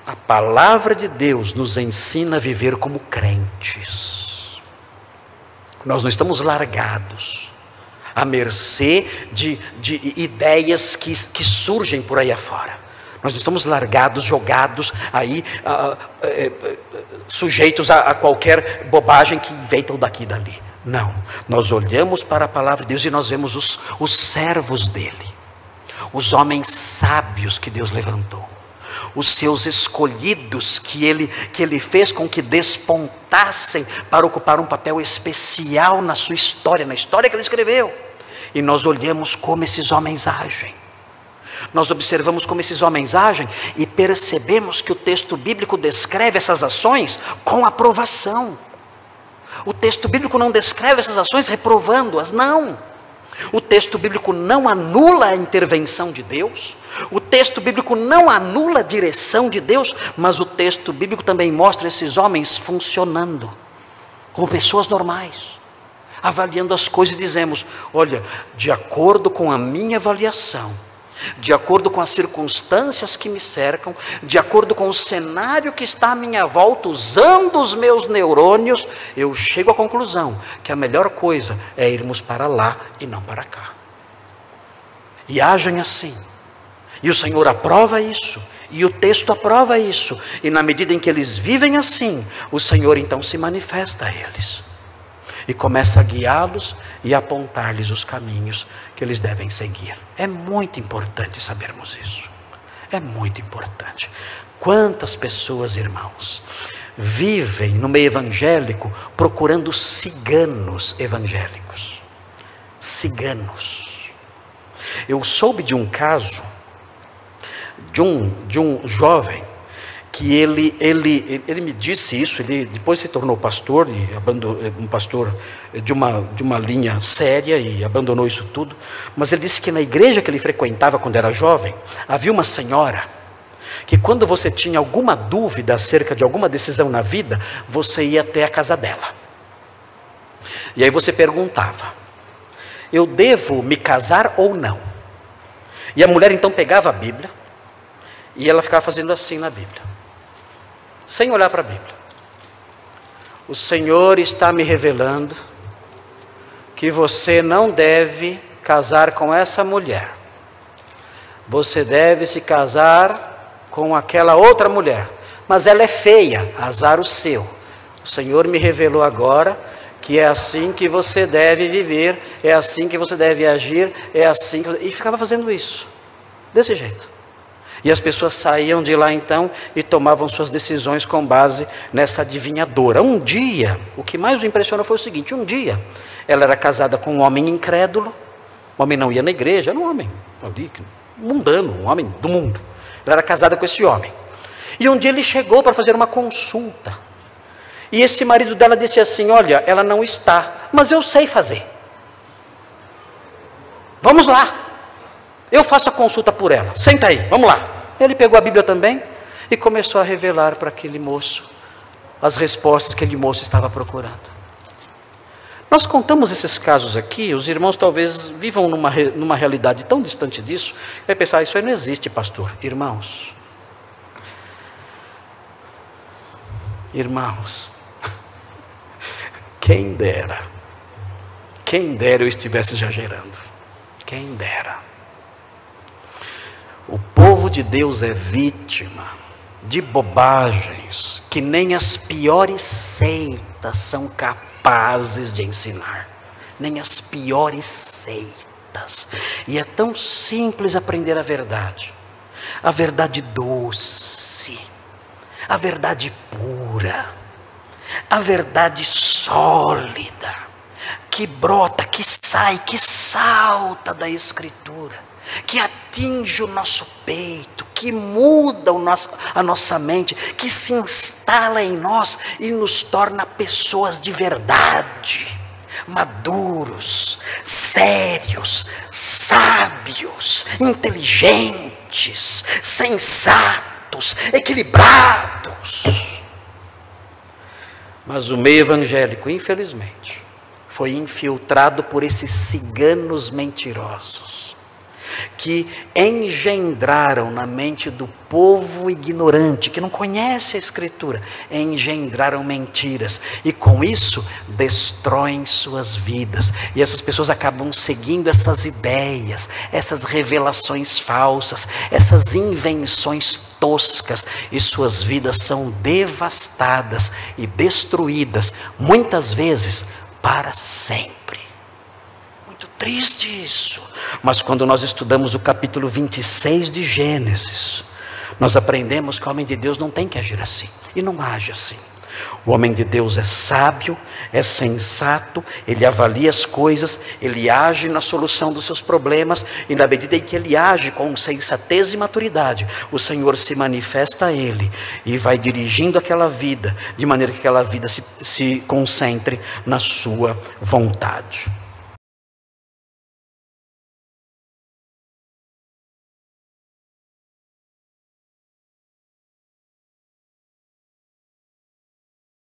A palavra de Deus nos ensina a viver como crentes. Nós não estamos largados à mercê de ideias que surgem por aí afora. Nós não estamos largados, jogados aí, sujeitos a qualquer bobagem que inventam daqui e dali. Não, nós olhamos para a palavra de Deus e nós vemos os servos dele, os homens sábios que Deus levantou, os seus escolhidos que ele fez com que despontassem para ocupar um papel especial na sua história, na história que ele escreveu. E nós olhamos como esses homens agem. Nós observamos como esses homens agem e percebemos que o texto bíblico descreve essas ações com aprovação. O texto bíblico não descreve essas ações reprovando-as, não. O texto bíblico não anula a intervenção de Deus. O texto bíblico não anula a direção de Deus, mas o texto bíblico também mostra esses homens funcionando como pessoas normais, avaliando as coisas e dizemos: olha, de acordo com a minha avaliação, de acordo com as circunstâncias que me cercam, de acordo com o cenário que está à minha volta, usando os meus neurônios, eu chego à conclusão que a melhor coisa é irmos para lá e não para cá. E agem assim. E o Senhor aprova isso, e o texto aprova isso, e na medida em que eles vivem assim, o Senhor então se manifesta a eles, e começa a guiá-los e apontar-lhes os caminhos que eles devem seguir. É muito importante sabermos isso, é muito importante. Quantas pessoas, irmãos, vivem no meio evangélico procurando ciganos evangélicos, ciganos. Eu soube de um caso, de um jovem, que ele me disse isso. Ele depois se tornou pastor, e um pastor de uma linha séria, e abandonou isso tudo. Mas ele disse que na igreja que ele frequentava quando era jovem, havia uma senhora, que quando você tinha alguma dúvida acerca de alguma decisão na vida, você ia até a casa dela, e aí você perguntava: eu devo me casar ou não? E a mulher então pegava a Bíblia, e ela ficava fazendo assim na Bíblia, sem olhar para a Bíblia: o Senhor está me revelando que você não deve casar com essa mulher, você deve se casar com aquela outra mulher, mas ela é feia, azar o seu. O Senhor me revelou agora que é assim que você deve viver, é assim que você deve agir, é assim que... E ficava fazendo isso, desse jeito. E as pessoas saíam de lá então e tomavam suas decisões com base nessa adivinhadora. Um dia, o que mais o impressionou foi o seguinte: um dia, ela era casada com um homem incrédulo. O homem não ia na igreja, era um homem ali, mundano, um homem do mundo. Ela era casada com esse homem. E um dia ele chegou para fazer uma consulta. E esse marido dela disse assim: olha, ela não está, mas eu sei fazer. Vamos lá. Eu faço a consulta por ela, senta aí, vamos lá. Ele pegou a Bíblia também e começou a revelar para aquele moço as respostas que aquele moço estava procurando. Nós contamos esses casos aqui, os irmãos talvez vivam numa realidade tão distante disso, vai pensar: isso aí não existe, pastor. Irmãos, quem dera eu estivesse exagerando, quem dera. O povo de Deus é vítima de bobagens que nem as piores seitas são capazes de ensinar. Nem as piores seitas. E é tão simples aprender a verdade doce, a verdade pura, a verdade sólida, que brota, que sai, que salta da Escritura, que atinge o nosso peito, que muda a nossa mente, que se instala em nós e nos torna pessoas de verdade, maduros, sérios, sábios, inteligentes, sensatos, equilibrados. Mas o meio evangélico, infelizmente, foi infiltrado por esses ciganos mentirosos, que engendraram na mente do povo ignorante, que não conhece a Escritura, engendraram mentiras, e com isso destroem suas vidas, e essas pessoas acabam seguindo essas ideias, essas revelações falsas, essas invenções toscas, e suas vidas são devastadas e destruídas, muitas vezes para sempre. Muito triste isso. Mas quando nós estudamos o capítulo 26 de Gênesis, nós aprendemos que o homem de Deus não tem que agir assim, e não age assim. O homem de Deus é sábio, é sensato, ele avalia as coisas, ele age na solução dos seus problemas, e na medida em que ele age com sensatez e maturidade, o Senhor se manifesta a ele, e vai dirigindo aquela vida, de maneira que aquela vida se concentre na sua vontade.